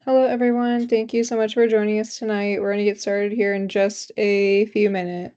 Hello, everyone. Thank you so much for joining us tonight. We're going to get started here in just a few minutes.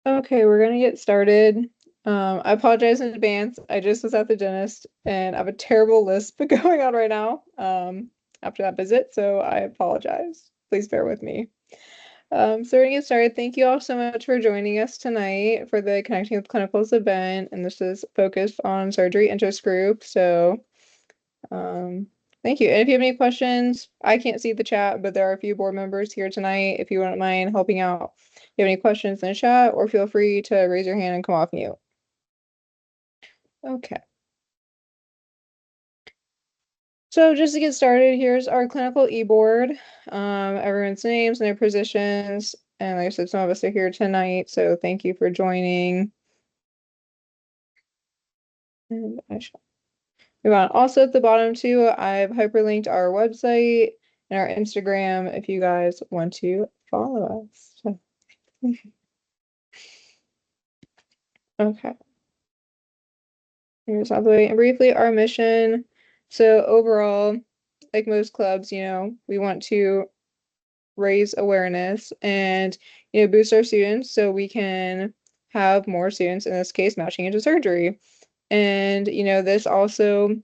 Okay, we're going to get started. I apologize in advance. I just was at the dentist and I have a terrible lisp going on right now after that visit, so I apologize. Please bear with me. So we're going to get started. Thank you all so much for joining us tonight for the Connecting with Clinicals event, and this is focused on surgery interest group. So thank you. And if you have any questions, I can't see the chat, but there are a few board members here tonight. If you wouldn't mind helping out, if you have any questions in the chat, or feel free to raise your hand and come off mute. Okay. So just to get started, here's our clinical e-board. Everyone's names and their positions. And like I said, some of us are here tonight, so thank you for joining. And I shall move on. Also at the bottom too, I've hyperlinked our website and our Instagram if you guys want to follow us. So, okay. Here's all the way. And briefly, our mission. So overall, like most clubs, we want to raise awareness and, boost our students so we can have more students, in this case, matching into surgery. And, this also,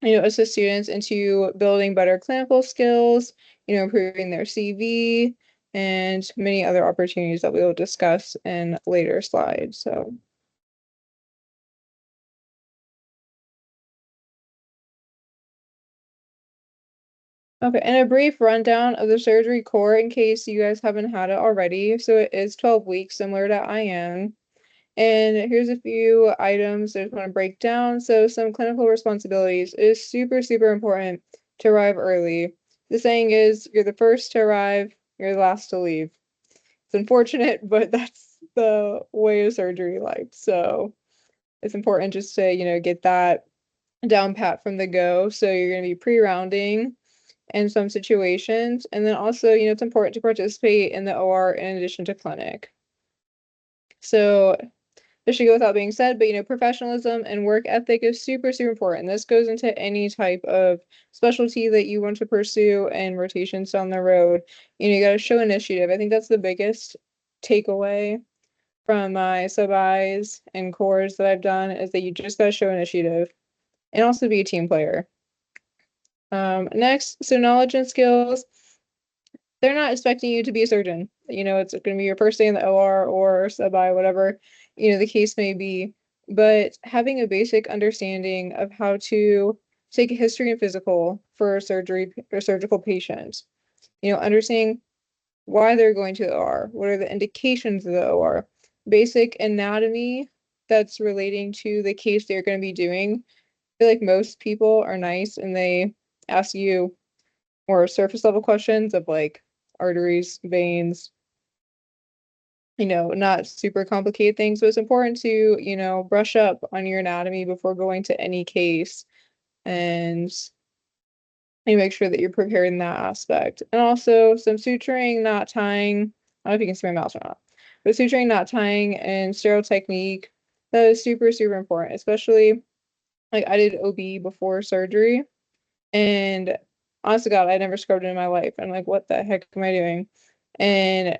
assists students into building better clinical skills, improving their CV, and many other opportunities that we will discuss in later slides. So, okay, and a brief rundown of the surgery core in case you guys haven't had it already. So it is 12 weeks, similar to IM. And here's a few items I just want to break down. So some clinical responsibilities. It is super, super important to arrive early. The saying is, you're the first to arrive, you're the last to leave. It's unfortunate, but the way of surgery like. So it's important just to, get that down pat from the go. So you're going to be pre-rounding in some situations. And then also, it's important to participate in the OR in addition to clinic. So this should go without being said, but professionalism and work ethic is super, super important. This goes into any type of specialty that you want to pursue and rotations down the road. You got to show initiative. I think that's the biggest takeaway from my sub-Is and cores that I've done is that you just got to show initiative and also be a team player. Next, so knowledge and skills. They're not expecting you to be a surgeon. It's going to be your first day in the OR or sub-I, whatever, the case may be. But having a basic understanding of how to take a history and physical for a surgery or surgical patient, understanding why they're going to the OR, what are the indications of the OR, basic anatomy that's relating to the case they're going to be doing. I feel like most people are nice and they ask you more surface level questions of like arteries, veins, not super complicated things, but it's important to, brush up on your anatomy before going to any case and you make sure that you're prepared in that aspect. And also some suturing, knot tying. I don't know if you can see my mouse or not, but suturing, knot tying, and sterile technique. That is super, super important, especially like I did OB before surgery. And honest to God, I never scrubbed in my life. I'm like, what the heck am I doing? And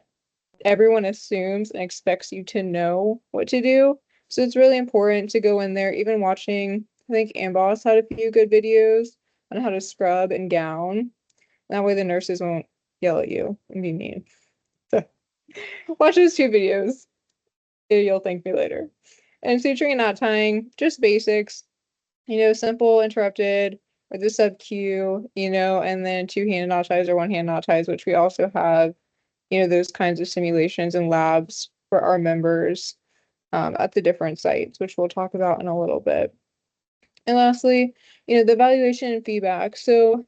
everyone assumes and expects you to know what to do. So it's really important to go in there, even watching, I think Amboss had a few good videos on how to scrub and gown. That way the nurses won't yell at you and be mean. So watch those two videos. You'll thank me later. And suturing and knot tying, just basics, simple interrupted or the sub Q, and then two-handed knot ties or one-hand knot ties, which we also have, those kinds of simulations and labs for our members at the different sites, which we'll talk about in a little bit. And lastly, the evaluation and feedback. So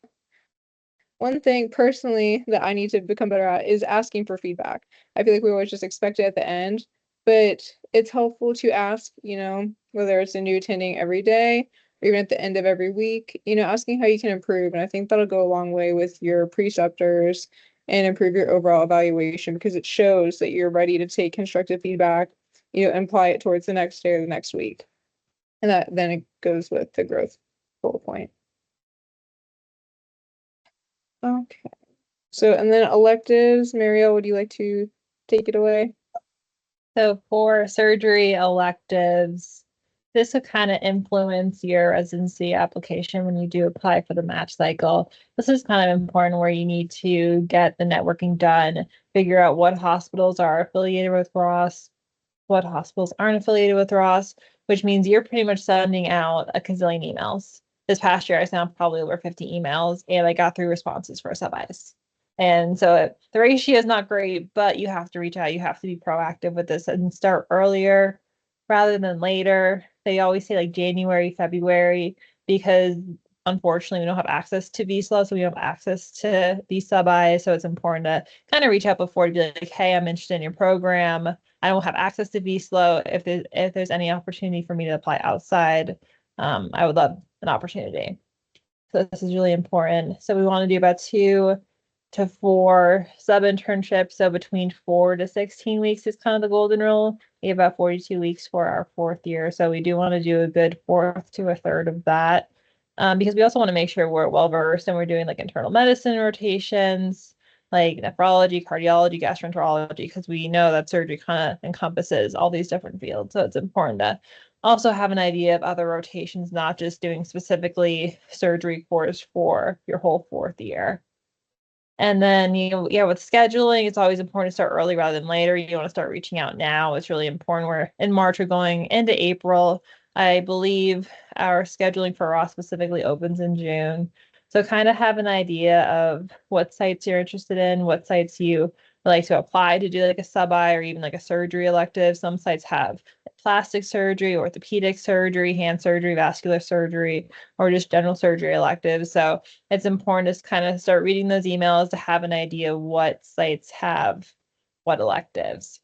one thing personally that I need to become better at is asking for feedback. I feel like we always just expect it at the end, but it's helpful to ask, whether it's a new attending every day or even at the end of every week, asking how you can improve. And I think that'll go a long way with your preceptors and improve your overall evaluation because it shows that you're ready to take constructive feedback, and apply it towards the next day or the next week. And that then it goes with the growth goal point. Okay. So, and then electives, Marielle, would you like to take it away? So for surgery electives, this will kind of influence your residency application when you do apply for the match cycle. This is kind of important where you need to get the networking done, figure out what hospitals are affiliated with Ross, what hospitals aren't affiliated with Ross, which means you're pretty much sending out a gazillion emails. This past year, I sent probably over 50 emails and I got 3 responses for sub-Is. And so the ratio is not great, but you have to reach out. You have to be proactive with this and start earlier rather than later. They always say like January, February, because unfortunately we don't have access to visa, so we don't have access to these sub-Is. So it's important to kind of reach out before to be like, hey, I'm interested in your program. I don't have access to vSLO. If there's any opportunity for me to apply outside, I would love an opportunity. So this is really important. So we want to do about 2 to 4 sub internships. So between 4 to 16 weeks is kind of the golden rule. We have about 42 weeks for our 4th year. So we do want to do a good 4th to a 1/3 of that. Because we also want to make sure we're well versed and we're doing like internal medicine rotations, like nephrology, cardiology, gastroenterology, because we know that surgery kind of encompasses all these different fields. So it's important to also have an idea of other rotations, not just doing specifically surgery course for your whole 4th year. And then, with scheduling, it's always important to start early rather than later. You want to start reaching out now. It's really important. We're in March, we're going into April. I believe our scheduling for Ross specifically opens in June. So kind of have an idea of what sites you're interested in, what sites you like to apply to do like a sub-I or even like a surgery elective. Some sites have plastic surgery, orthopedic surgery, hand surgery, vascular surgery, or just general surgery electives. So it's important to kind of start reading those emails to have an idea what sites have what electives.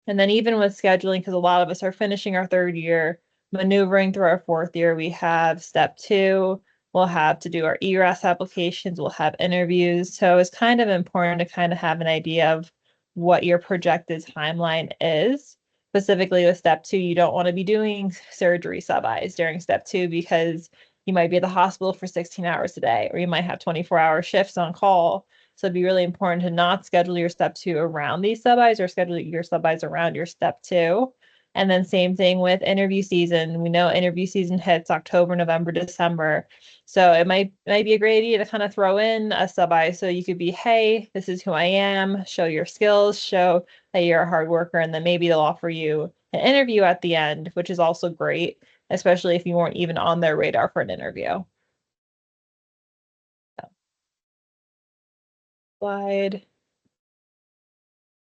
And then even with scheduling, because a lot of us are finishing our third year, maneuvering through our fourth year, we have step two. We'll have to do our ERAS applications. We'll have interviews. So it's kind of important to kind of have an idea of what your projected timeline is. Specifically with step two, you don't want to be doing surgery sub-Is during step two because you might be at the hospital for 16 hours a day, or you might have 24-hour shifts on call. So it'd be really important to not schedule your step two around these sub-Is or schedule your sub-Is around your step two. And then same thing with interview season. We know interview season hits October, November, December. So it might be a great idea to kind of throw in a sub-I so you could be, hey, this is who I am, show your skills, show that you're a hard worker, and then maybe they'll offer you an interview at the end, which is also great, especially if you weren't even on their radar for an interview. So, slide.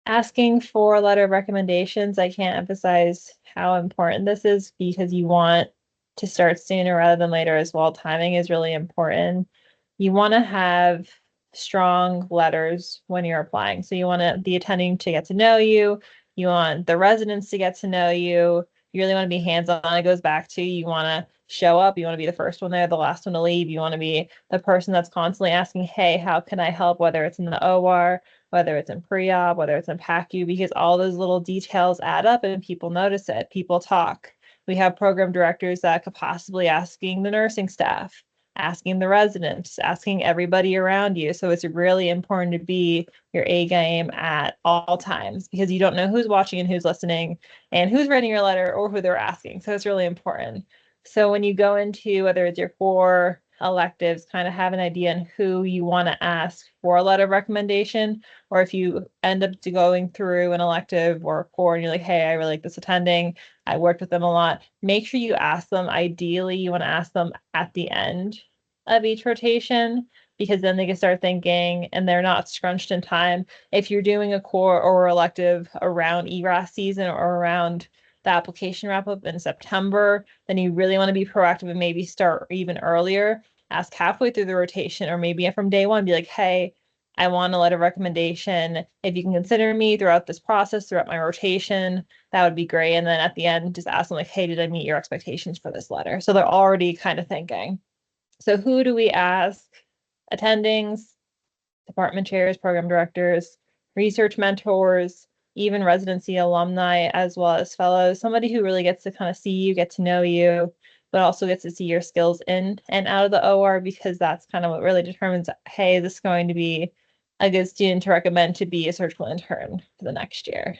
Asking for a letter of recommendations, I can't emphasize how important this is because you want to start sooner rather than later as well. Timing is really important. You want to have strong letters when you're applying. So you want the attending to get to know you. You want the residents to get to know you. You really want to be hands-on. It goes back to you want to show up. You want to be the first one there, the last one to leave. You want to be the person that's constantly asking, hey, how can I help? Whether it's in the OR, whether it's in pre-op, whether it's in PACU, because all those little details add up and people notice it. People talk. We have program directors that could possibly asking the nursing staff, asking the residents, asking everybody around you. So it's really important to be your A game at all times because you don't know who's watching and who's listening and who's writing your letter or who they're asking. So it's really important. So when you go into whether it's your core electives, kind of have an idea on who you want to ask for a letter of recommendation, or if you end up going through an elective or a core and you're like, hey, I really like this attending, I worked with them a lot, make sure you ask them. Ideally, you want to ask them at the end of each rotation because then they can start thinking and they're not scrunched in time. If you're doing a core or elective around ERAS season or around the application wrap up in September, then you really want to be proactive and maybe start even earlier. Ask halfway through the rotation or maybe from day one, be like, hey, I want a letter of recommendation. If you can consider me throughout this process, throughout my rotation, that would be great. And then at the end, just ask them like, hey, did I meet your expectations for this letter? So they're already kind of thinking. So who do we ask? Attendings, department chairs, program directors, research mentors, even residency alumni, as well as fellows, somebody who really gets to kind of see you, get to know you, but also gets to see your skills in and out of the OR because that's kind of what really determines, hey, this is going to be a good student to recommend to be a surgical intern for the next year.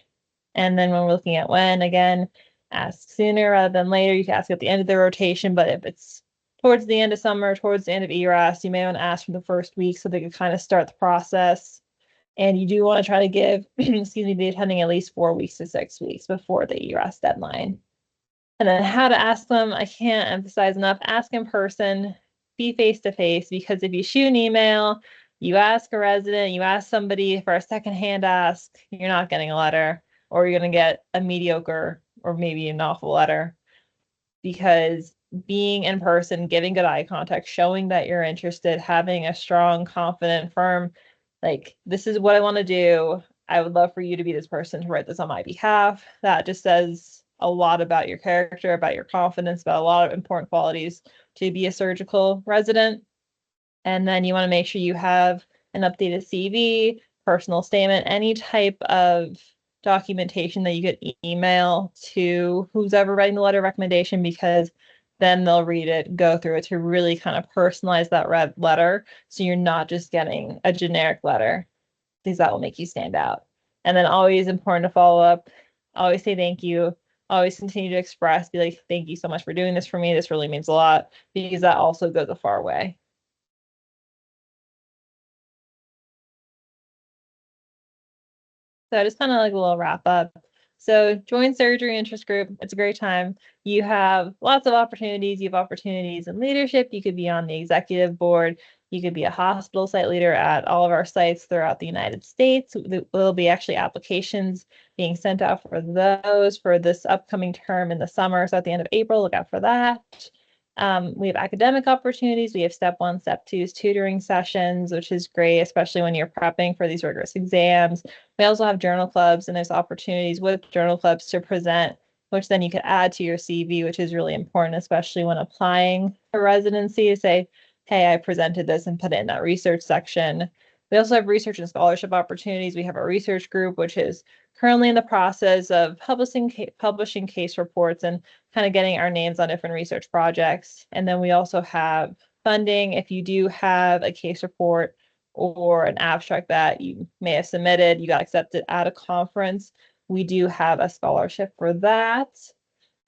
And then when we're looking at when, again, ask sooner rather than later. You can ask at the end of the rotation, but if it's towards the end of summer, towards the end of ERAS, you may want to ask from the first week so they can kind of start the process. And you do want to try to give, excuse me, the attending at least 4 weeks to 6 weeks before the ERAS deadline. And then how to ask them, I can't emphasize enough, ask in person, be face to face, because if you shoot an email, you ask a resident, you ask somebody for a secondhand ask, you're not getting a letter, or you're going to get a mediocre or maybe an awful letter because being in person, giving good eye contact, showing that you're interested, having a strong, confident, firm, like, this is what I want to do. I would love for you to be this person to write this on my behalf. That just says a lot about your character, about your confidence, about a lot of important qualities to be a surgical resident. And then you want to make sure you have an updated CV, personal statement, any type of documentation that you could email to who's ever writing the letter of recommendation because then they'll read it, go through it to really kind of personalize that red letter. So you're not just getting a generic letter because that will make you stand out. And then always important to follow up, always say thank you, always continue to express, be like, thank you so much for doing this for me. This really means a lot because that also goes a far way. So just kind of like a little wrap up. So join surgery interest group. It's a great time. You have lots of opportunities. You have opportunities in leadership. You could be on the executive board. You could be a hospital site leader at all of our sites throughout the United States. There will be actually applications being sent out for those for this upcoming term in the summer. So at the end of April, look out for that. We have academic opportunities. We have step 1, step 2's tutoring sessions, which is great, especially when you're prepping for these rigorous exams. We also have journal clubs, and there's opportunities with journal clubs to present, which then you could add to your CV, which is really important, especially when applying for residency, to say, hey, I presented this and put it in that research section. We also have research and scholarship opportunities. We have a research group, which is currently in the process of publishing case reports and kind of getting our names on different research projects. And then we also have funding. If you do have a case report or an abstract that you may have submitted, you got accepted at a conference, we do have a scholarship for that.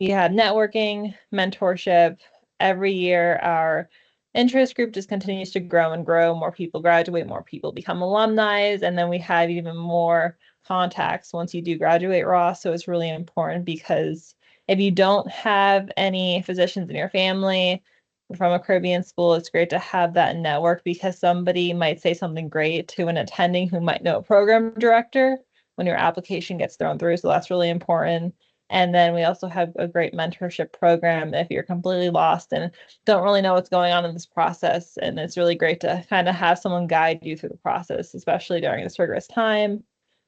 We have networking, mentorship. Every year, our interest group just continues to grow and grow. More people graduate, more people become alumni, and then we have even more contacts once you do graduate, Ross. So it's really important because if you don't have any physicians in your family from a Caribbean school, it's great to have that network because somebody might say something great to an attending who might know a program director when your application gets thrown through. So that's really important. And then we also have a great mentorship program if you're completely lost and don't really know what's going on in this process. And it's really great to kind of have someone guide you through the process, especially during this rigorous time.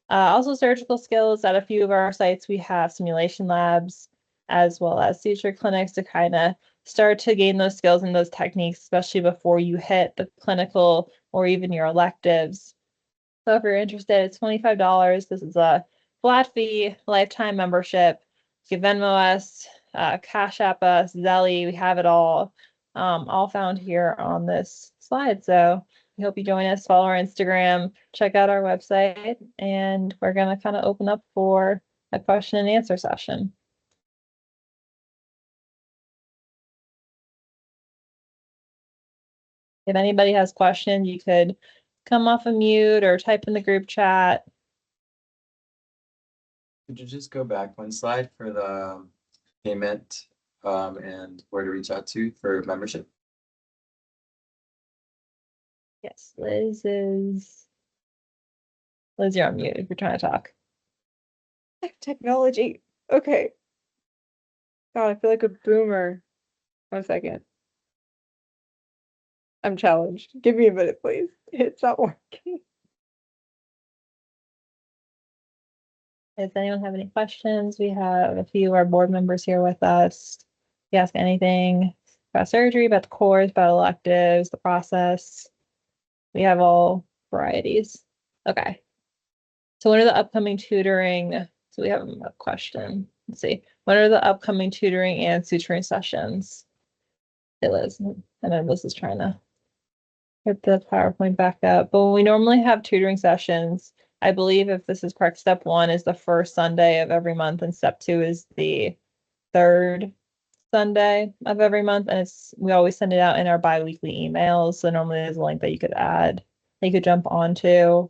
Also, surgical skills at a few of our sites, we have simulation labs as well as suture clinics to kind of start to gain those skills and those techniques, especially before you hit the clinical or even your electives. So if you're interested, it's $25. This is a flat fee, lifetime membership. You can Venmo us, Cash App us, Zelly. We have it all found here on this slide. So we hope you join us, follow our Instagram, check out our website, and we're gonna kind of open up for a question and answer session. If anybody has questions, you could come off of mute or type in the group chat. Could you just go back one slide for the payment and where to reach out to for membership? Yes, Liz, you're on mute if you're trying to talk. Technology. Okay. God, I feel like a boomer. 1 second. I'm challenged. Give me a minute, please. It's not working. Does anyone have any questions? We have a few of our board members here with us. If you ask anything about surgery, about the course, about electives, the process, we have all varieties. Okay. So when are the upcoming tutoring? So we have a question. Let's see. When are the upcoming tutoring and suturing sessions? It is. I know Liz is trying to get the PowerPoint back up. But when we normally have tutoring sessions, I believe if this is correct, step 1 is the first Sunday of every month, and step 2 is the third Sunday of every month. And we always send it out in our bi-weekly emails. So normally there's a link that you could add, that you could jump onto.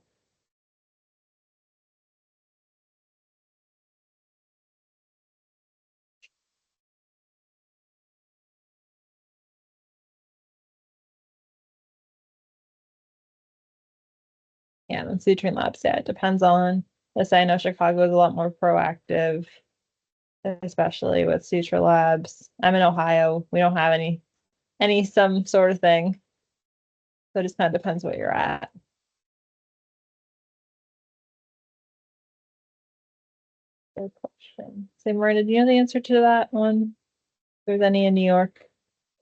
Yeah, and suturing labs, yeah, it depends on this. I know Chicago is a lot more proactive, especially with suture labs. I'm in Ohio. We don't have any some sort of thing. So it just kind of depends what you're at. Good question. Say, Miranda, do you know the answer to that one? If there's any in New York?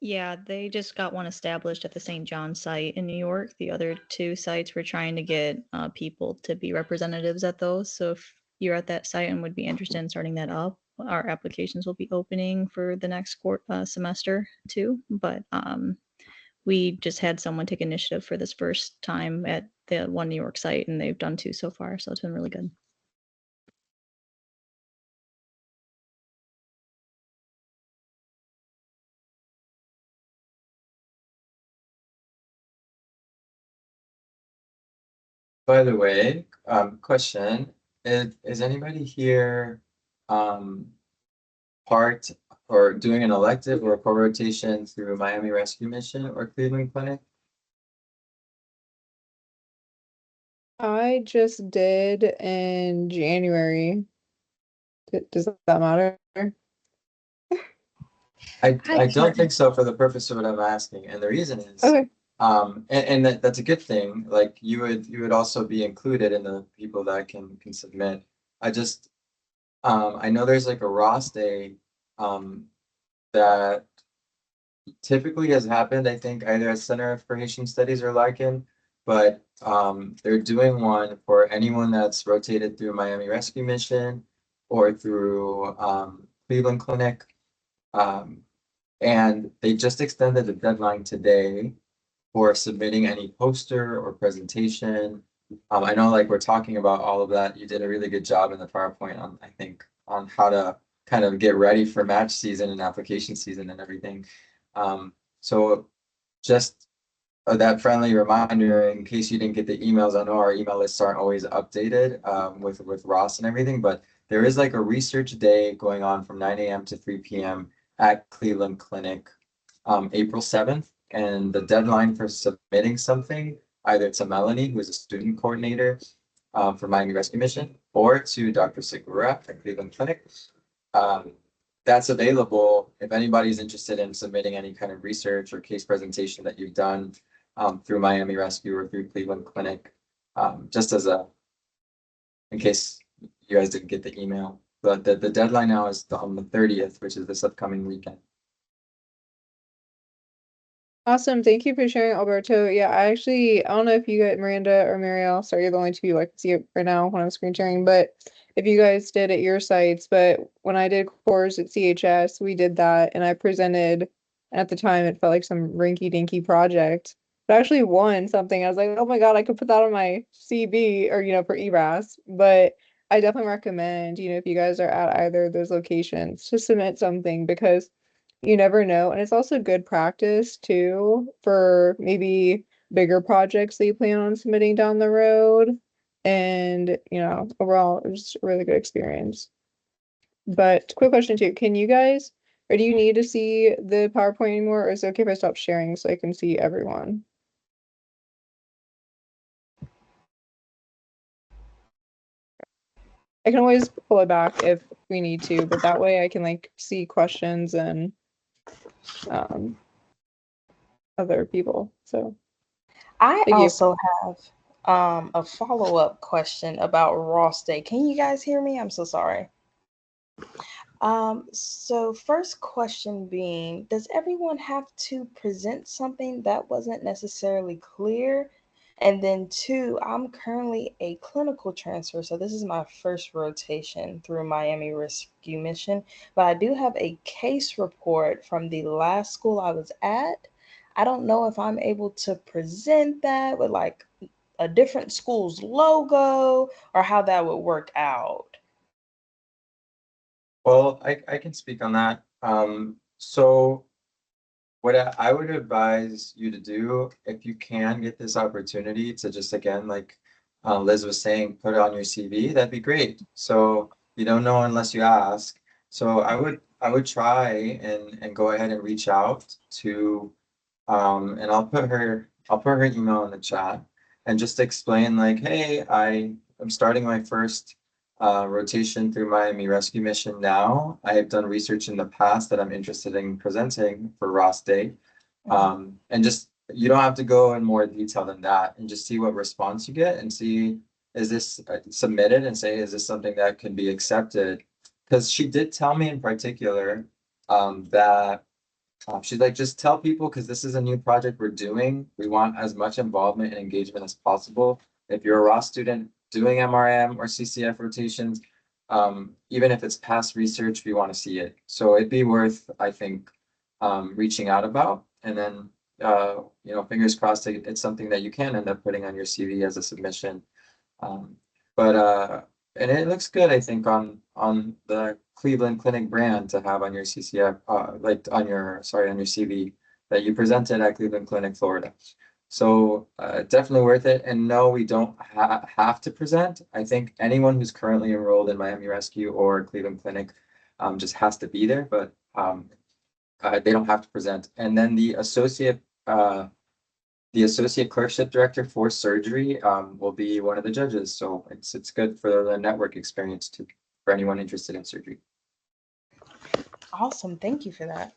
Yeah, they just got one established at the St. John site in New York. The other two sites were trying to get people to be representatives at those. So if you're at that site and would be interested in starting that up, our applications will be opening for the next semester too. But we just had someone take initiative for this first time at the one New York site, and they've done 2 so far. So it's been really good. By the way, question, is anybody here part or doing an elective or a co-rotation through Miami Rescue Mission or Cleveland Clinic? I just did in January. Does that matter? I don't think so for the purpose of what I'm asking, and the reason is, Okay. and that's a good thing. Like you would also be included in the people that can submit. I just I know there's like a Ross Day that typically has happened, I think, either at Center for Haitian Studies or Larkin, but they're doing one for anyone that's rotated through Miami Rescue Mission or through Cleveland Clinic. Um, and they just extended the deadline today for submitting any poster or presentation. I know like we're talking about all of that. You did a really good job in the PowerPoint on, I think, on how to kind of get ready for match season and application season and everything. So just that friendly reminder in case you didn't get the emails. I know our email lists aren't always updated with Ross and everything, but there is like a research day going on from 9 a.m. to 3 p.m. at Cleveland Clinic, April 7th. And the deadline for submitting something, either to Melanie, who is a student coordinator for Miami Rescue Mission, or to Dr. Segura at Cleveland Clinic. That's available if anybody's interested in submitting any kind of research or case presentation that you've done through Miami Rescue or through Cleveland Clinic, just as in case you guys didn't get the email. But the deadline now is on the 30th, which is this upcoming weekend. Awesome. Thank you for sharing, Alberto. Yeah, I don't know if you got Miranda or Marielle. Sorry, you're the only two people I can see it right now when I'm screen sharing, but if you guys did at your sites, but when I did cores at CHS, we did that and I presented, and at the time it felt like some rinky dinky project, but I actually won something. I was like, oh my God, I could put that on my CV or, for ERAS, but I definitely recommend, if you guys are at either of those locations to submit something because you never know. And it's also good practice too for maybe bigger projects that you plan on submitting down the road. And, overall, it was a really good experience. But quick question too, can you guys, or do you need to see the PowerPoint anymore? Or is it okay if I stop sharing so I can see everyone? I can always pull it back if we need to, but that way I can see questions and um other people. So I thank you. also have a follow-up question about Ross Day. Can you guys hear me? I'm so sorry. So first question being, does everyone have to present something that wasn't necessarily clear? And then two, I'm currently a clinical transfer, so this is my first rotation through Miami Rescue Mission, but I do have a case report from the last school I was at. I don't know if I'm able to present that with like a different school's logo or how that would work out. Well, I can speak on that. So what I would advise you to do, if you can get this opportunity to just again, like Liz was saying, put it on your CV, that'd be great. So you don't know unless you ask. So I would try and go ahead and reach out to and I'll put her email in the chat and just explain like, hey, I am starting my first rotation through Miami Rescue Mission now. I have done research in the past that I'm interested in presenting for Ross Day. And just you don't have to go in more detail than that and just see what response you get and see is this submitted and say is this something that can be accepted? Because she did tell me in particular that she's like, just tell people because this is a new project we're doing. We want as much involvement and engagement as possible. If you're a Ross student doing MRM or CCF rotations, even if it's past research, we want to see it. So it'd be worth, I think, reaching out about. And then, fingers crossed, it's something that you can end up putting on your CV as a submission. Um, but and it looks good, I think, on the Cleveland Clinic brand to have on your CCF, like on your CV that you presented at Cleveland Clinic, Florida. So definitely worth it. And no, we don't have to present. I think anyone who's currently enrolled in Miami Rescue or Cleveland Clinic just has to be there, but they don't have to present. And then the associate clerkship director for surgery will be one of the judges. So it's good for the network experience too, for anyone interested in surgery. Awesome. Thank you for that.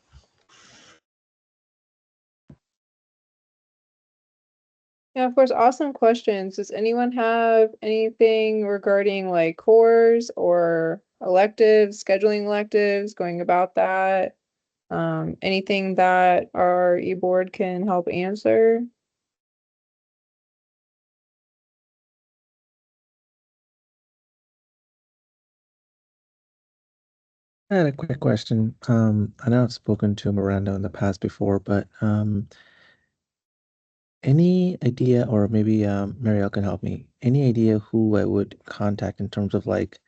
Yeah, of course, awesome questions. Does anyone have anything regarding like cores or electives, scheduling electives, going about that? Anything that our e-board can help answer? I had a quick question. I know I've spoken to Miranda in the past before, but any idea, or maybe Marielle can help me, any idea who I would contact in terms of like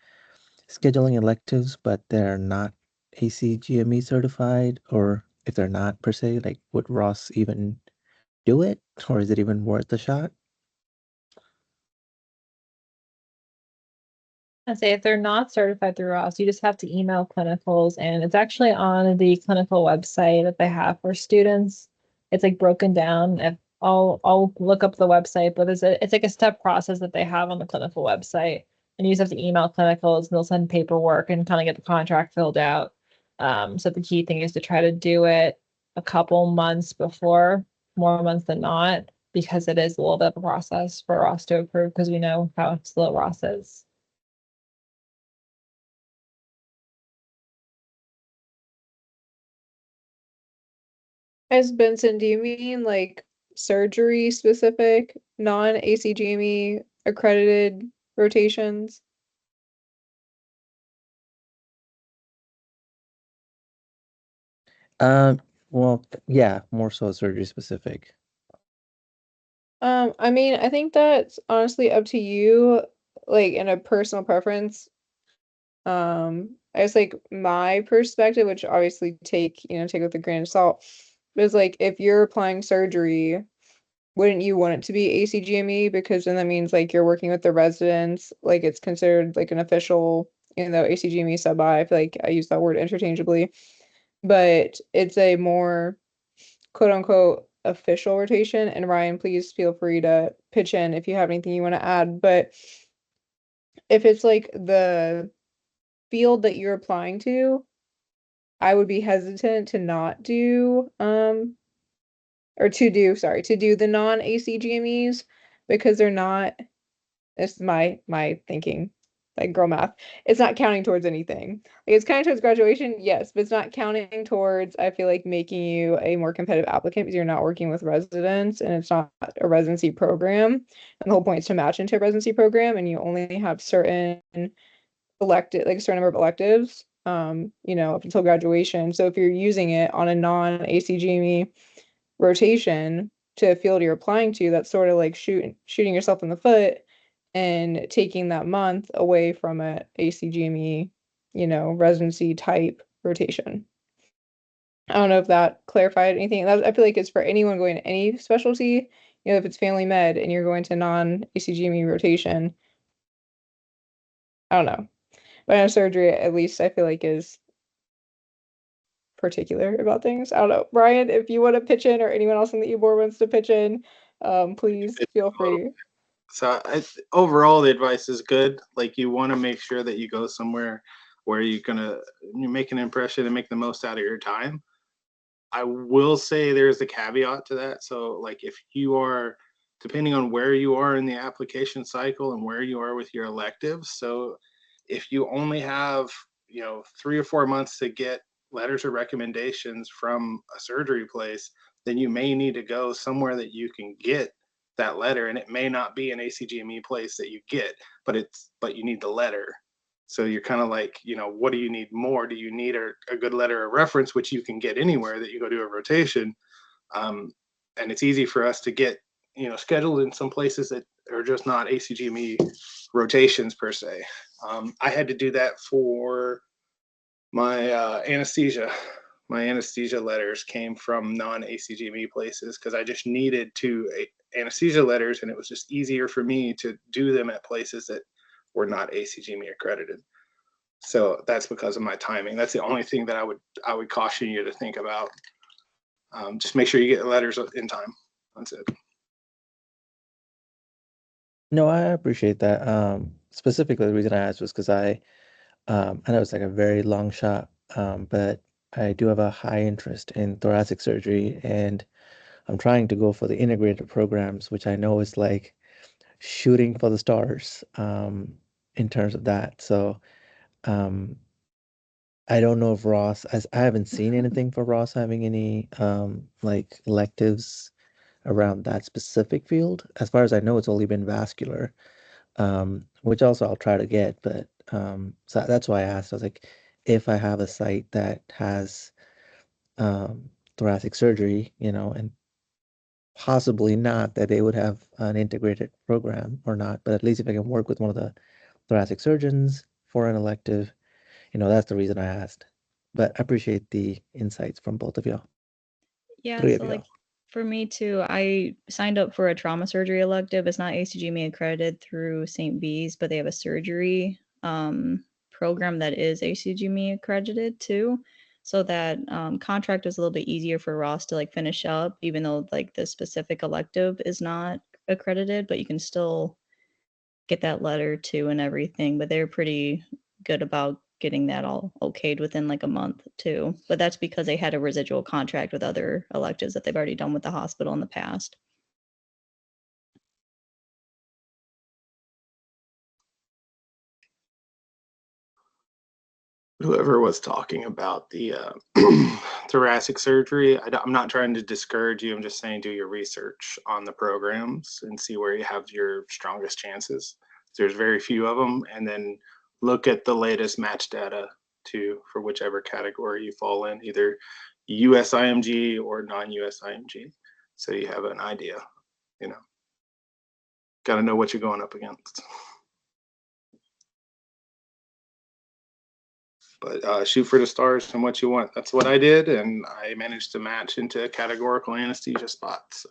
scheduling electives, but they're not ACGME certified, or if they're not per se, like would Ross even do it, or is it even worth a shot? I say if they're not certified through us, you just have to email clinicals, and it's actually on the clinical website that they have for students. It's like broken down. If I'll look up the website, but it's like a step process that they have on the clinical website, and you just have to email clinicals, and they'll send paperwork and kind of get the contract filled out. So the key thing is to try to do it a couple months before, more months than not, because it is a little bit of a process for Ross to approve because we know how slow Ross is. As Benson, do you mean like surgery specific, non-ACGME accredited rotations? Um, well, yeah, more so surgery specific. I mean, I think that's honestly up to you, like in a personal preference. I guess like my perspective, which obviously take with a grain of salt, is like if you're applying surgery, wouldn't you want it to be ACGME? Because then that means like you're working with the residents, like it's considered like an official, ACGME sub-I. I feel like I use that word interchangeably, but it's a more quote unquote official rotation. And Ryan, please feel free to pitch in if you have anything you want to add. But if it's like the field that you're applying to, I would be hesitant to not do or to do the non-ACGMEs because they're not, this is my thinking, like girl math. It's not counting towards anything. Like it's counting towards graduation, yes, but it's not counting towards, I feel like, making you a more competitive applicant because you're not working with residents and it's not a residency program. And the whole point is to match into a residency program and you only have certain elected like a certain number of electives, up until graduation. So if you're using it on a non-ACGME rotation to a field you're applying to, that's sort of like shooting yourself in the foot and taking that month away from a ACGME, residency type rotation. I don't know if that clarified anything. I feel like it's for anyone going to any specialty, if it's family med and you're going to non-ACGME rotation. I don't know. But in surgery, at least I feel like is particular about things. I don't know. Brian, if you want to pitch in or anyone else in the e-board wants to pitch in, please feel free. So overall, the advice is good. Like you want to make sure that you go somewhere where you make an impression and make the most out of your time. I will say there's a caveat to that. So like if you are, depending on where you are in the application cycle and where you are with your electives. So if you only have, 3 or 4 months to get letters of recommendations from a surgery place, then you may need to go somewhere that you can get that letter. And it may not be an ACGME place that you get, but you need the letter. So you're kind of like, what do you need more? Do you need a good letter of reference, which you can get anywhere that you go do a rotation? And it's easy for us to get, scheduled in some places that are just not ACGME rotations per se. I had to do that for my anesthesia. My anesthesia letters came from non-ACGME places because I just needed anesthesia letters, and it was just easier for me to do them at places that were not ACGME accredited. So that's because of my timing. That's the only thing that I would caution you to think about. Just make sure you get letters in time. That's it. No, I appreciate that. Specifically, the reason I asked was because I know it's like a very long shot, but I do have a high interest in thoracic surgery, and I'm trying to go for the integrated programs, which I know is like shooting for the stars in terms of that. So um, I don't know if Ross, as I haven't seen anything for Ross having any like electives around that specific field. As far as I know, it's only been vascular, which also I'll try to get. But so that's why I asked. I was like, if I have a site that has thoracic surgery, and possibly not that they would have an integrated program or not, but at least if I can work with one of the thoracic surgeons for an elective, that's the reason I asked. But I appreciate the insights from both of y'all, Yeah, three of so like y'all. for me too, I signed up for a trauma surgery elective. It's not ACGME accredited through St. B's, but they have a surgery program that is ACGME accredited too. So that contract was a little bit easier for Ross to like finish up, even though like the specific elective is not accredited, but you can still get that letter too and everything. But they're pretty good about getting that all okayed within like a month too. But that's because they had a residual contract with other electives that they've already done with the hospital in the past. Whoever was talking about the thoracic surgery, I'm not trying to discourage you. I'm just saying do your research on the programs and see where you have your strongest chances. There's very few of them, and then look at the latest match data too for whichever category you fall in, either USIMG or non-USIMG, so you have an idea. Got to know what you're going up against. But shoot for the stars and what you want. That's what I did, and I managed to match into a categorical anesthesia spot. So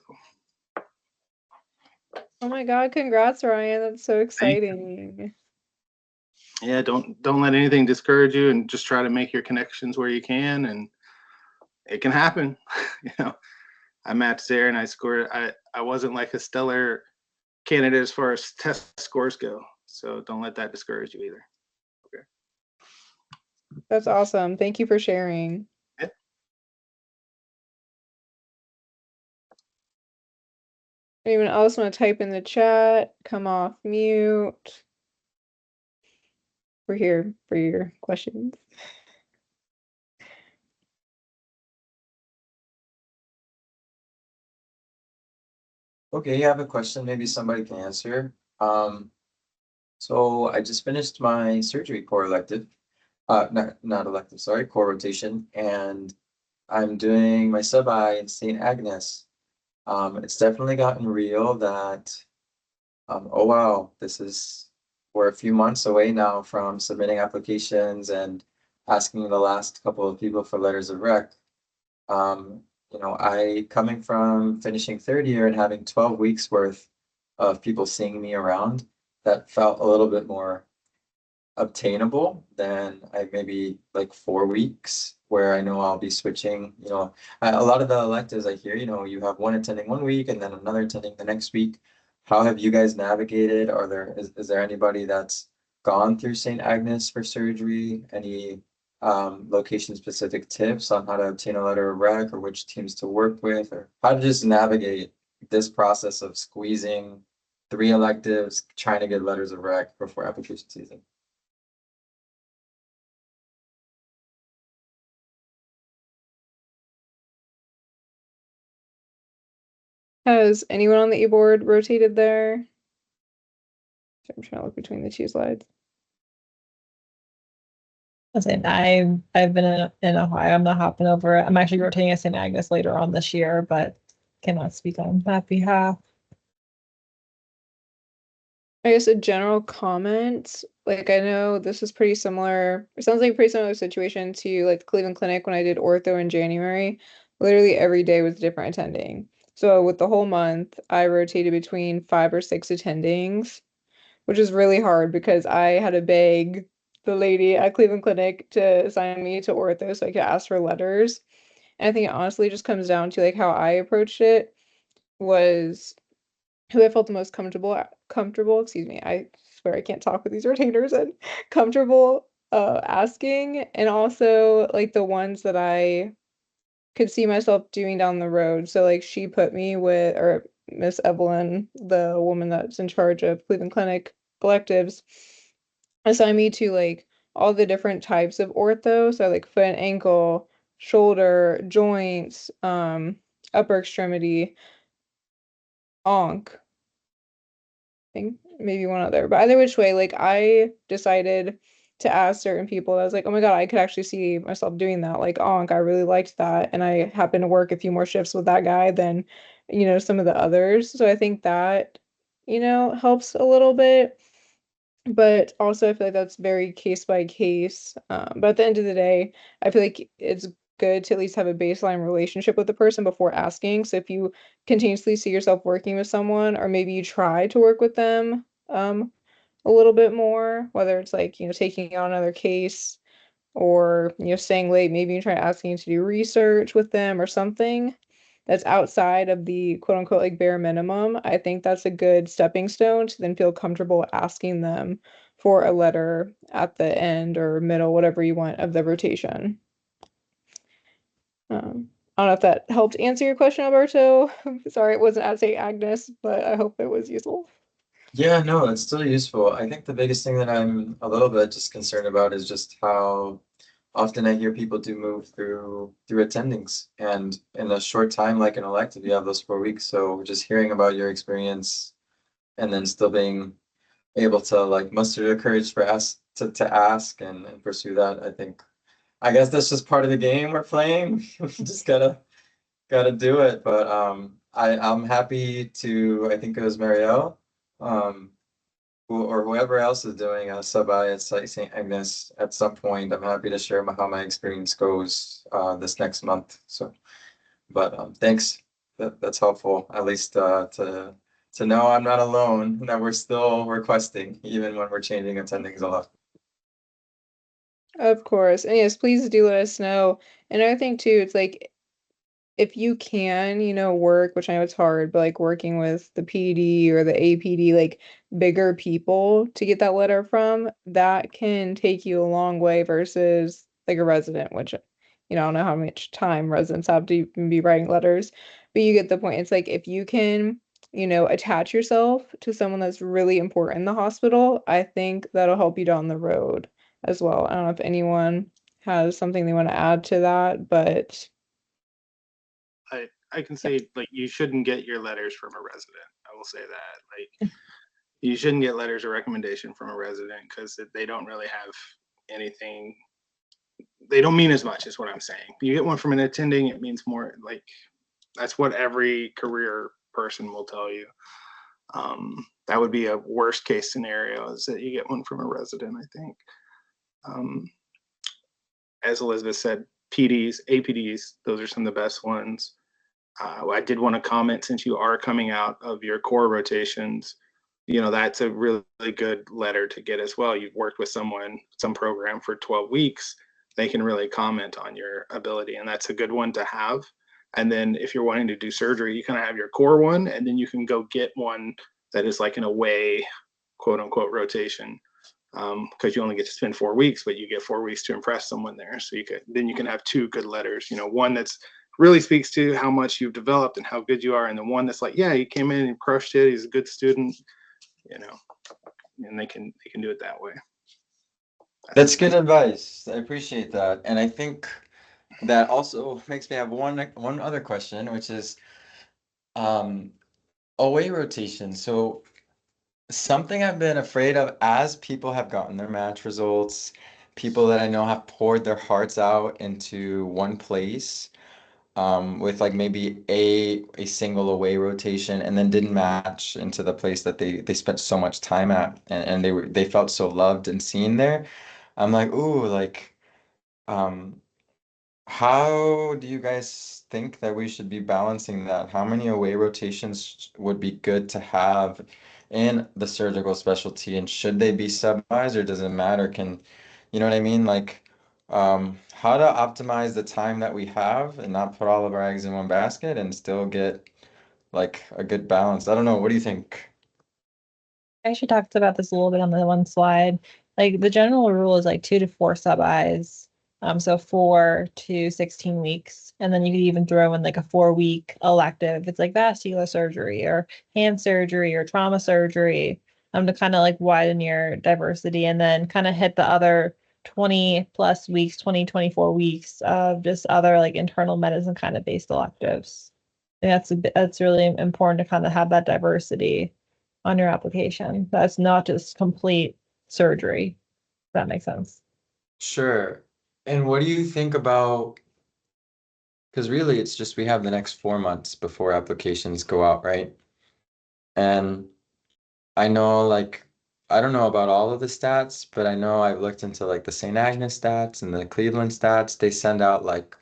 Oh my God, congrats, Ryan. That's so exciting. yeah, don't let anything discourage you, and just try to make your connections where you can, and it can happen. I matched there and I scored. I wasn't like a stellar candidate as far as test scores go, so don't let that discourage you either. Okay. That's awesome. Thank you for sharing. Yeah. Anyone else want to type in the chat? Come off mute. We're here for your questions. Okay, you have a question, maybe somebody can answer. So I just finished my surgery core elective, not elective, sorry, core rotation, and I'm doing my sub-I in St. Agnes. It's definitely gotten real that, oh wow, we're a few months away now from submitting applications and asking the last couple of people for letters of rec. I coming from finishing third year and having 12 weeks worth of people seeing me around, that felt a little bit more obtainable than I maybe like 4 weeks where I know I'll be switching. A lot of the electives I hear, you have one attending one week and then another attending the next week. How have you guys navigated? Is there anybody that's gone through St. Agnes for surgery? Any location specific tips on how to obtain a letter of rec or which teams to work with or how to just navigate this process of squeezing 3 electives, trying to get letters of rec before application season? Has anyone on the e-board rotated there? I'm trying to look between the two slides. I've been in Ohio. I'm not hopping over. I'm actually rotating at St. Agnes later on this year, but cannot speak on that behalf. I guess a general comment, like I know this is pretty similar. It sounds like a pretty similar situation to like the Cleveland Clinic when I did ortho in January. Literally every day was different attending. So with the whole month, I rotated between 5 or 6 attendings, which is really hard because I had to beg the lady at Cleveland Clinic to assign me to ortho so I could ask for letters. And I think it honestly just comes down to like how I approached it was who I felt the most comfortable, excuse me, I swear I can't talk with these retainers, and comfortable asking, and also like the ones that I could see myself doing down the road. So like she put me with, or Miss Evelyn, the woman that's in charge of Cleveland Clinic electives, assigned me to like all the different types of ortho. So like foot and ankle, shoulder, joints, upper extremity, onc, think maybe one other. But either which way, like I decided to ask certain people. I was like, oh my God, I could actually see myself doing that. Like, Onk, I really liked that. And I happened to work a few more shifts with that guy than, some of the others. So I think that, helps a little bit. But also, I feel like that's very case by case. But at the end of the day, I feel like it's good to at least have a baseline relationship with the person before asking. So if you continuously see yourself working with someone, or maybe you try to work with them a little bit more, whether it's like, taking on another case or, staying late, maybe you try asking to do research with them or something that's outside of the quote unquote like bare minimum, I think that's a good stepping stone to then feel comfortable asking them for a letter at the end or middle, whatever you want of the rotation. I don't know if that helped answer your question, Alberto. Sorry, it wasn't as a Agnes, but I hope it was useful. Yeah, no, it's still useful. I think the biggest thing that I'm a little bit just concerned about is just how often I hear people do move through attendings, and in a short time, like an elective, you have those 4 weeks. So just hearing about your experience and then still being able to like muster the courage for us to ask and pursue that, I guess that's just part of the game we're playing. We just gotta do it. But I'm happy to, I think it was Marielle, um or whoever else is doing a sub-I at Site St. Agnes at some point. I'm happy to share how my experience goes this next month. So, but thanks. That's helpful, at least to know I'm not alone, that we're still requesting, even when we're changing attendings a lot. Of course. And yes, please do let us know. And another thing too, it's like if you can, work, which I know it's hard, but like working with the PD or the APD, like bigger people to get that letter from, that can take you a long way versus like a resident, which, I don't know how much time residents have to even be writing letters, but you get the point. It's like if you can, attach yourself to someone that's really important in the hospital, I think that'll help you down the road as well. I don't know if anyone has something they want to add to that, but I can say like you shouldn't get your letters from a resident. I will say that like you shouldn't get letters of recommendation from a resident because they don't really have anything. They don't mean as much, is what I'm saying. You get one from an attending, it means more. Like that's what every career person will tell you. That would be a worst case scenario, is that you get one from a resident, I think. Um, as Elizabeth said, PDs, APDs, those are some of the best ones. I did want to comment, since you are coming out of your core rotations, that's a really, really good letter to get as well. You've worked with someone, some program for 12 weeks. They can really comment on your ability, and that's a good one to have. And then if you're wanting to do surgery, you kind of have your core one, and then you can go get one that is like an away, quote unquote, rotation. Because you only get to spend 4 weeks, but you get 4 weeks to impress someone there. So you can have two good letters. One that's really speaks to how much you've developed and how good you are, and the one that's like, yeah, he came in and crushed it. He's a good student, and they can do it that way. That's good advice. I appreciate that. And I think that also makes me have one other question, which is um away rotation. So something I've been afraid of as people have gotten their match results, people that I know have poured their hearts out into one place, with like maybe a single away rotation, and then didn't match into the place that they spent so much time at, and they felt so loved and seen there. I'm like, ooh, like um how do you guys think that we should be balancing that? How many away rotations would be good to have in the surgical specialty? And should they be sub-Is, or does it matter? You know what I mean? Like, how to optimize the time that we have and not put all of our eggs in one basket and still get like a good balance. I don't know. What do you think? I actually talked about this a little bit on the one slide. Like the general rule is like 2 to 4 sub-Is So 4 to 16 weeks. And then you could even throw in like a 4-week elective. It's like vascular surgery or hand surgery or trauma surgery, to kind of like widen your diversity, and then kind of hit the other 20 plus weeks, 20, 24 weeks of just other like internal medicine kind of based electives. I think that's really important to kind of have that diversity on your application. That's not just complete surgery. If that makes sense. Sure. And what do you think about, because really it's just we have the next 4 months before applications go out, right? And I know like I don't know about all of the stats, but I know I've looked into like the St. Agnes stats and the Cleveland stats. They send out like,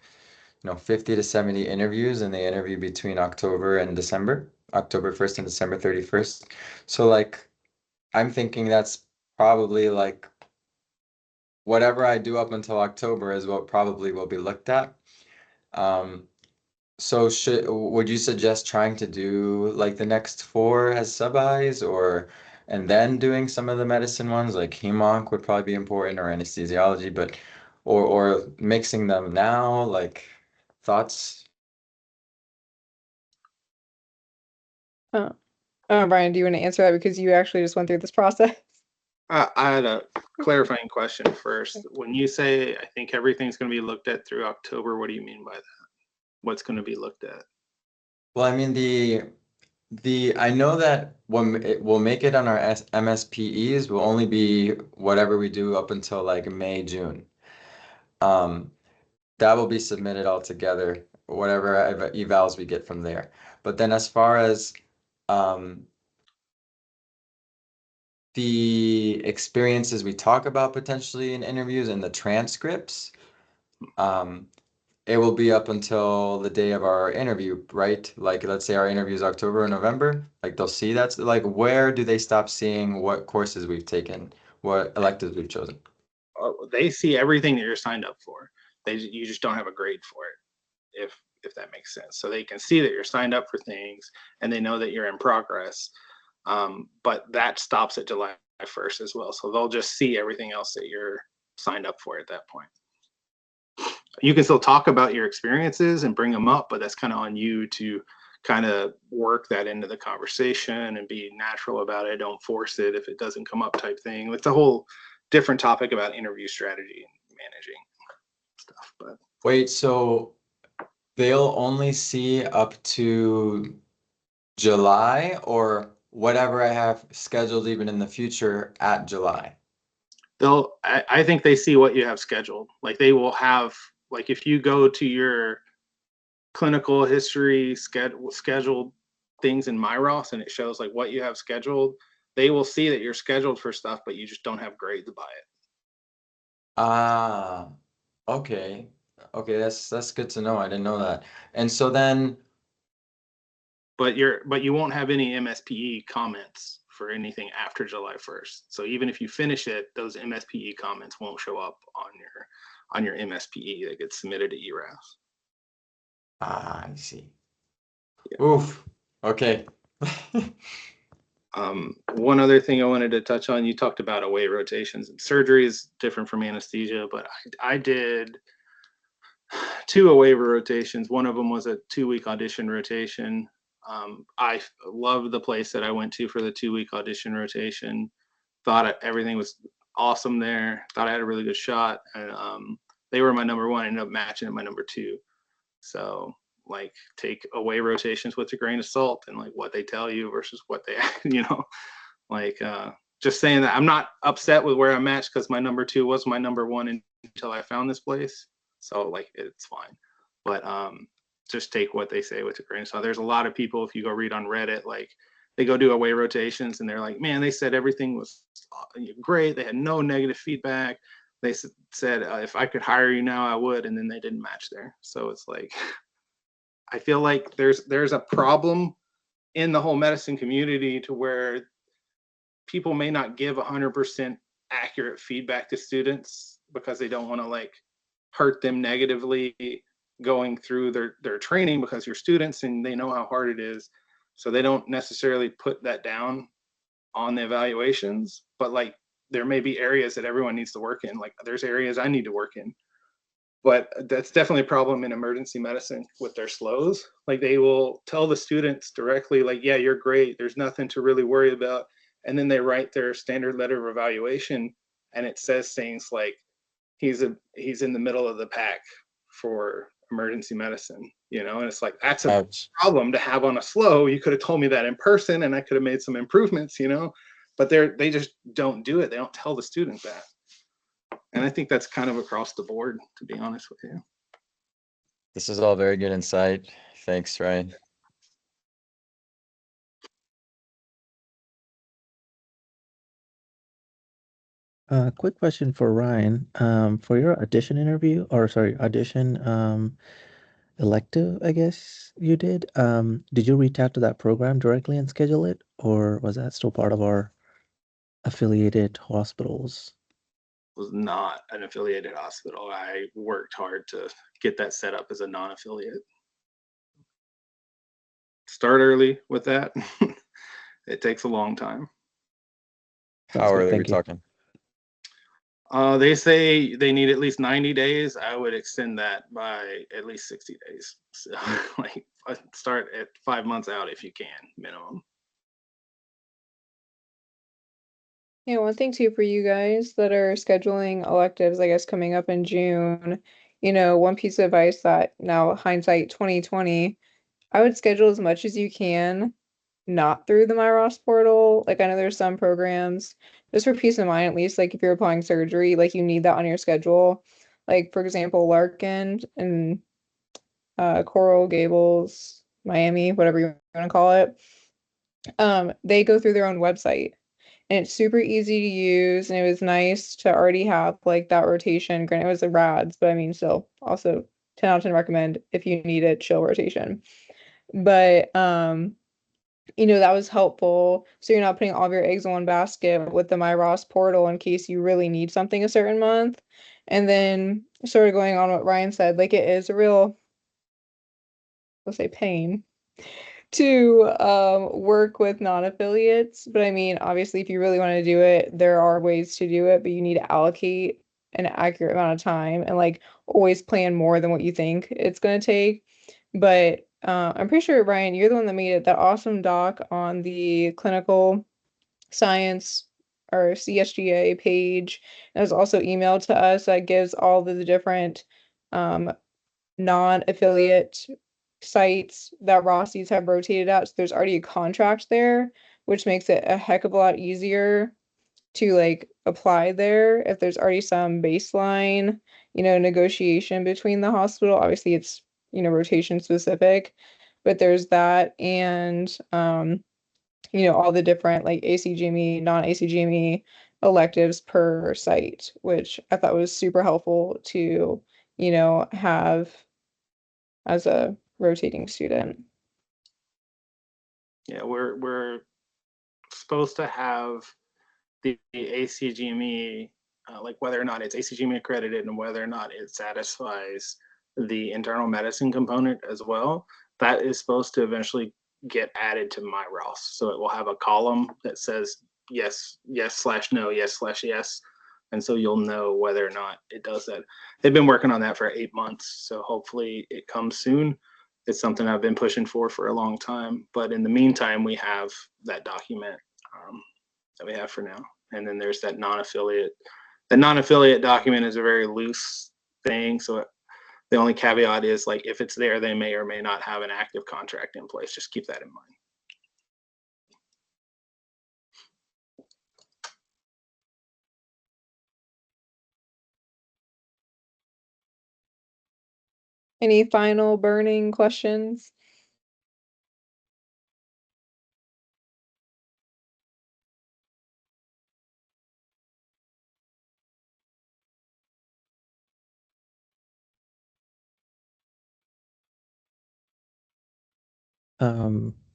50 to 70 interviews, and they interview between October and December, October 1st and December 31st. So like I'm thinking that's probably like whatever I do up until October is what probably will be looked at. Um, so would you suggest trying to do like the next four as sub-Is, or and then doing some of the medicine ones like hemonc would probably be important, or anesthesiology, but or mixing them now, like thoughts? Oh. Brian, do you want to answer that because you actually just went through this process? I had a clarifying question first. When you say, I think everything's going to be looked at through October, what do you mean by that? What's going to be looked at? Well, I mean the I know that when it will make it on our MSPEs will only be whatever we do up until like May, June. Um, that will be submitted all together, whatever evals we get from there. But then as far as um, the experiences we talk about potentially in interviews and the transcripts, um, it will be up until the day of our interview, right? Like, let's say our interview is October or November, like they'll see that's like, where do they stop seeing what courses we've taken, what electives we've chosen? They see everything that you're signed up for. You just don't have a grade for it, if that makes sense. So they can see that you're signed up for things, and they know that you're in progress. But that stops at July 1st as well. So they'll just see everything else that you're signed up for at that point. You can still talk about your experiences and bring them up, but that's kind of on you to kind of work that into the conversation and be natural about it. Don't force it if it doesn't come up, type thing. It's a whole different topic about interview strategy and managing stuff. But Wait, so they'll only see up to July, or whatever I have scheduled even in the future at July? I think they see what you have scheduled. Like they will have, like if you go to your clinical history scheduled things in Myros and it shows like what you have scheduled, they will see that you're scheduled for stuff, but you just don't have grades by it. Ah, okay. Okay, that's good to know. I didn't know that. And so then, But you won't have any MSPE comments for anything after July 1st. So even if you finish it, those MSPE comments won't show up on your MSPE that gets submitted to ERAS. I see. Oof. Okay. One other thing I wanted to touch on, you talked about away rotations, and surgery is different from anesthesia, but I did 2 away rotations. One of them was a 2-week audition rotation. I loved the place that I went to for the 2-week audition rotation. Thought everything was awesome there. Thought I had a really good shot, and they were my number 1. I ended up matching at my number 2. So like take away rotations with a grain of salt, and like what they tell you versus what they like just saying that I'm not upset with where I'm matched, because my number 2 was my number 1 until I found this place. So like it's fine. But just take what they say with a grain of salt. There's a lot of people, if you go read on Reddit, like they go do away rotations and they're like, man, they said everything was great. They had no negative feedback. They said, if I could hire you now, I would. And then they didn't match there. So it's like, I feel like there's a problem in the whole medicine community to where people may not give 100% accurate feedback to students because they don't want to like hurt them negatively going through their training, because you're students and they know how hard it is. So they don't necessarily put that down on the evaluations, but like there may be areas that everyone needs to work in. Like there's areas I need to work in. But that's definitely a problem in emergency medicine with their slows. Like they will tell the students directly, like, yeah, you're great. There's nothing to really worry about. And then they write their standard letter of evaluation and it says things like he's in the middle of the pack for emergency medicine, and it's like that's a Ouch. problem to have on a slow. You could have told me that in person and I could have made some improvements, but they just don't do it. They don't tell the student that. And I think that's kind of across the board, to be honest with you. This is all very good insight. Thanks, Ryan. Quick question for Ryan. For your audition interview, or sorry, audition elective, I guess you did you reach out to that program directly and schedule it, or was that still part of our affiliated hospitals? Was not an affiliated hospital. I worked hard to get that set up as a non-affiliate. Start early with that. It takes a long time. Sounds How good. early are we Thank you. talking? They say they need at least 90 days. I would extend that by at least 60 days. So like start at 5 months out if you can, minimum. Yeah, one thing too for you guys that are scheduling electives, I guess coming up in June, one piece of advice that now hindsight 2020, I would schedule as much as you can, not through the MyRoss portal. Like I know there's some programs, just for peace of mind, at least like if you're applying surgery, like you need that on your schedule. Like for example, Larkin and Coral Gables, Miami, whatever you want to call it. They go through their own website and it's super easy to use and it was nice to already have like that rotation. Granted, it was the rads, but I mean still also 10 out of 10 recommend if you need a chill rotation. But that was helpful. So you're not putting all of your eggs in one basket with the MyRoss portal in case you really need something a certain month. And then sort of going on what Ryan said, like it is a real, let's say pain to work with non-affiliates. But I mean, obviously, if you really want to do it, there are ways to do it, but you need to allocate an accurate amount of time and like always plan more than what you think it's going to take. But I'm pretty sure, Ryan, you're the one that made it that awesome doc on the clinical science or CSGA page. It was also emailed to us that gives all the different um, non-affiliate sites that Rossi's have rotated out. So there's already a contract there, which makes it a heck of a lot easier to like apply there if there's already some baseline, negotiation between the hospital. Obviously it's, rotation specific, but there's that and all the different like ACGME, non-ACGME electives per site, which I thought was super helpful to, have as a rotating student. Yeah, we're supposed to have the ACGME, like whether or not it's ACGME accredited and whether or not it satisfies the internal medicine component as well. That is supposed to eventually get added to MyRoss. So it will have a column that says yes, yes/no, yes/yes. And so you'll know whether or not it does that. They've been working on that for 8 months. So hopefully it comes soon. It's something I've been pushing for a long time. But in the meantime, we have that document that we have for now. And then there's that non-affiliate. The non-affiliate document is a very loose thing. So the only caveat is like if it's there, they may or may not have an active contract in place. Just keep that in mind. Any final burning questions?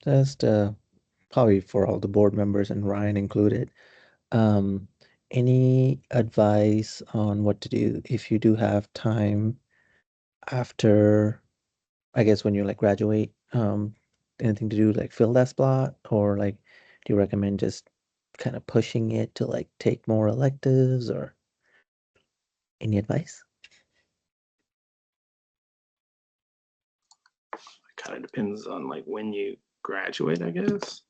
Just probably for all the board members and Ryan included, um, any advice on what to do if you do have time after, I guess when you like graduate, anything to do like fill that slot, or like do you recommend just kind of pushing it to like take more electives, or any advice? kind of depends on like when you graduate, I guess,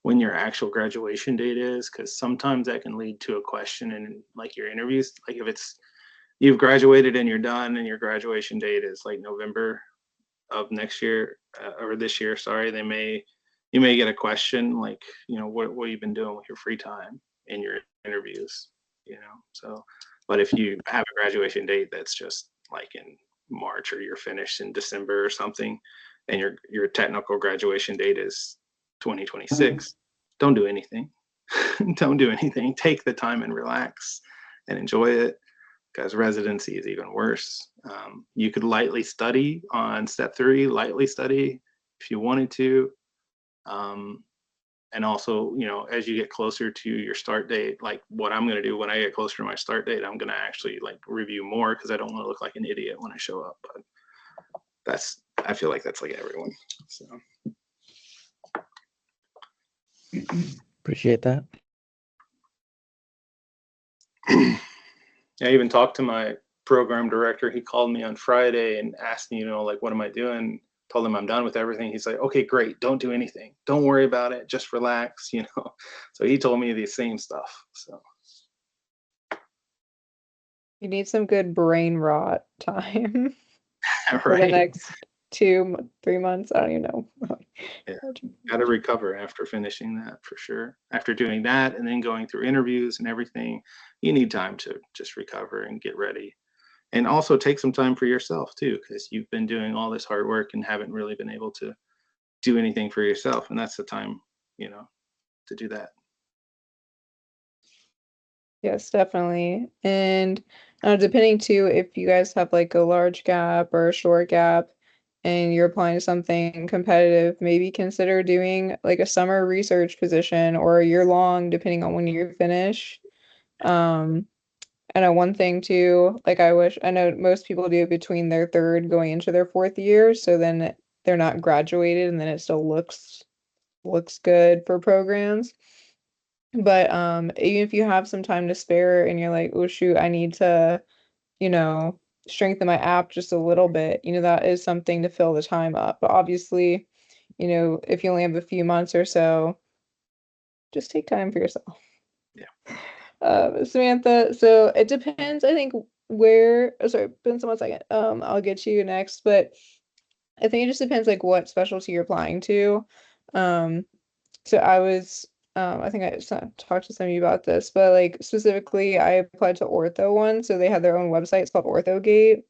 when your actual graduation date is, because sometimes that can lead to a question in like your interviews. Like if it's you've graduated and you're done and your graduation date is like November of next year or this year, sorry, you may get a question like, you know, what you've been doing with your free time in your interviews, you know. So, but if you have a graduation date that's just like in March or you're finished in December or something, and your technical graduation date is 2026, don't do anything. Don't do anything. Take the time and relax and enjoy it, because residency is even worse. You could lightly study on step 3, lightly study if you wanted to. And also, you know, as you get closer to your start date, like what I'm going to do when I get closer to my start date, I'm going to actually like review more, because I don't want to look like an idiot when I show up. But I feel like that's like everyone. So Appreciate that. I even talked to my program director. He called me on Friday and asked me, you know, like, what am I doing? Told him I'm done with everything. He's like, okay, great. Don't do anything. Don't worry about it. Just relax, you know. So he told me the same stuff. So You need some good brain rot time for the right. next 3 months. I don't even know. Yeah. Got to recover after finishing that for sure. After doing that and then going through interviews and everything, you need time to just recover and get ready. And also take some time for yourself too, because you've been doing all this hard work and haven't really been able to do anything for yourself. And that's the time, you know, to do that. Yes, definitely. And depending too, if you guys have like a large gap or a short gap and you're applying to something competitive, maybe consider doing like a summer research position or a year long, depending on when you finish. Um, I know one thing too, like I know most people do it between their third going into their fourth year, so then they're not graduated and then it still looks good for programs. But even if you have some time to spare and you're like, oh shoot, I need to, you know, strengthen my app just a little bit, that is something to fill the time up. But obviously, if you only have a few months or so, just take time for yourself. Yeah. Samantha, so it depends, I think, where, oh, sorry, been one second. I'll get to you next, but I think it just depends like what specialty you're applying to. Um, so I think talked to some of you about this, but like specifically, I applied to ortho one, so they have their own website. It's called OrthoGate.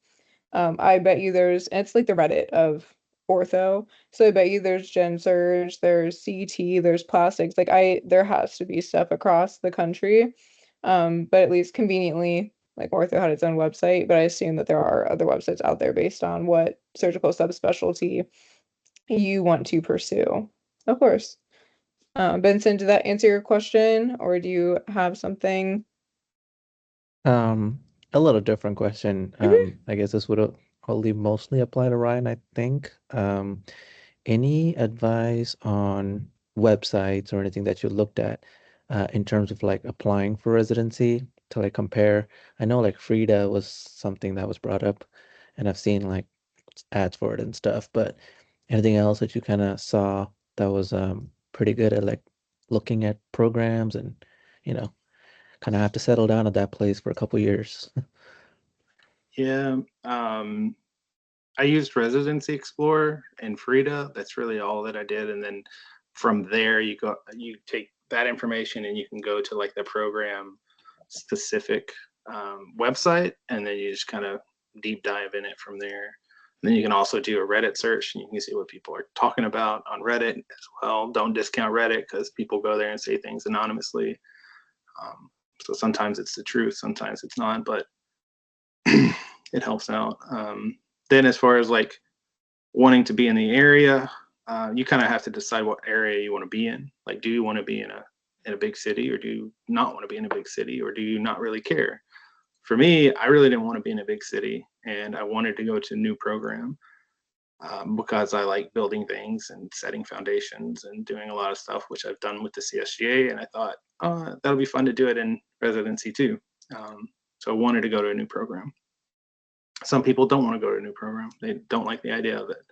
I bet you and it's like the Reddit of ortho. So I bet you there's Gen Surge, there's CT, there's plastics. Like there has to be stuff across the country. But at least conveniently, like ortho had its own website, but I assume that there are other websites out there based on what surgical subspecialty you want to pursue. Of course. Benson, did that answer your question, or do you have something? Um, a little different question. Mhm. I guess this would only mostly apply to Ryan, I think. Any advice on websites or anything that you looked at in terms of like applying for residency to like compare? I know like Frida was something that was brought up, and I've seen like ads for it and stuff, but anything else that you kind of saw that was pretty good at like looking at programs and, you know, kind of have to settle down at that place for a couple years? Yeah. I used Residency Explorer and Frida. That's really all that I did. And then from there, you take that information and you can go to like the program specific website, and then you just kind of deep dive in it from there. And then you can also do a Reddit search and you can see what people are talking about on Reddit as well. Don't discount Reddit, because people go there and say things anonymously. So sometimes it's the truth, sometimes it's not, but it helps out. Then as far as like wanting to be in the area, you kind of have to decide what area you want to be in. Like, do you want to be in a big city, or do you not want to be in a big city, or do you not really care? For me, I really didn't want to be in a big city, and I wanted to go to a new program because I like building things and setting foundations and doing a lot of stuff, which I've done with the CSGA. And I thought, that'll be fun to do it in residency too. So I wanted to go to a new program. Some people don't want to go to a new program. They don't like the idea of it.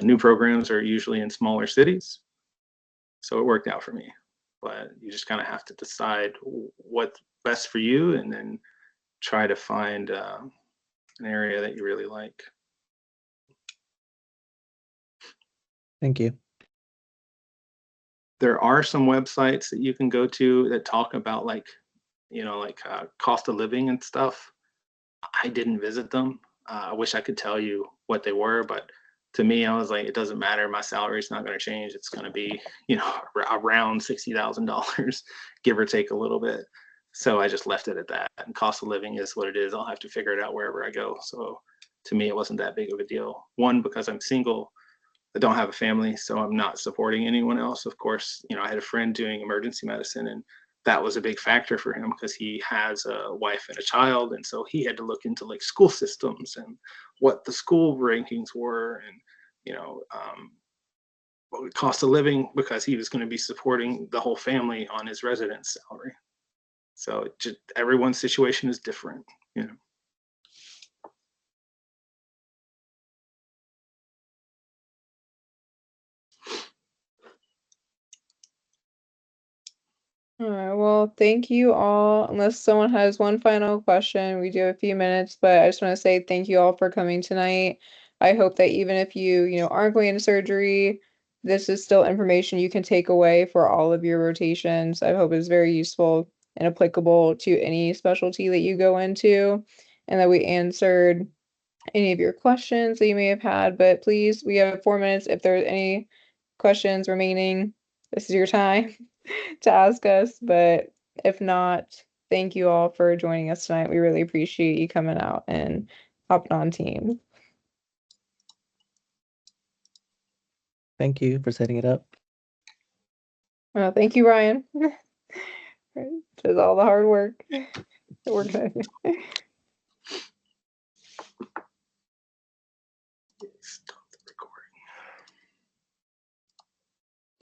New programs are usually in smaller cities, so it worked out for me. But you just kind of have to decide what's best for you, and then try to find an area that you really like. Thank you. There are some websites that you can go to that talk about like, cost of living and stuff. I didn't visit them. I wish I could tell you what they were, but to me, I was like, it doesn't matter. My salary is not going to change. It's going to be, around $60,000, give or take a little bit. So I just left it at that. And cost of living is what it is. I'll have to figure it out wherever I go. So to me, it wasn't that big of a deal. One, because I'm single, I don't have a family, so I'm not supporting anyone else. Of course, I had a friend doing emergency medicine, and that was a big factor for him because he has a wife and a child, and so he had to look into like school systems and what the school rankings were, and cost of living, because he was going to be supporting the whole family on his residence salary. So just everyone's situation is different. All right, well, thank you all. Unless someone has one final question, we do have a few minutes, but I just want to say thank you all for coming tonight. I hope that even if you aren't going into surgery, this is still information you can take away for all of your rotations. I hope it's very useful and applicable to any specialty that you go into, and that we answered any of your questions that you may have had. But please, we have 4 minutes. If there's any questions remaining, this is your time to ask us. But if not, thank you all for joining us tonight. We really appreciate you coming out and hopping on Teams. Thank you for setting it up. Thank you, Ryan. Does all the hard work. We're good.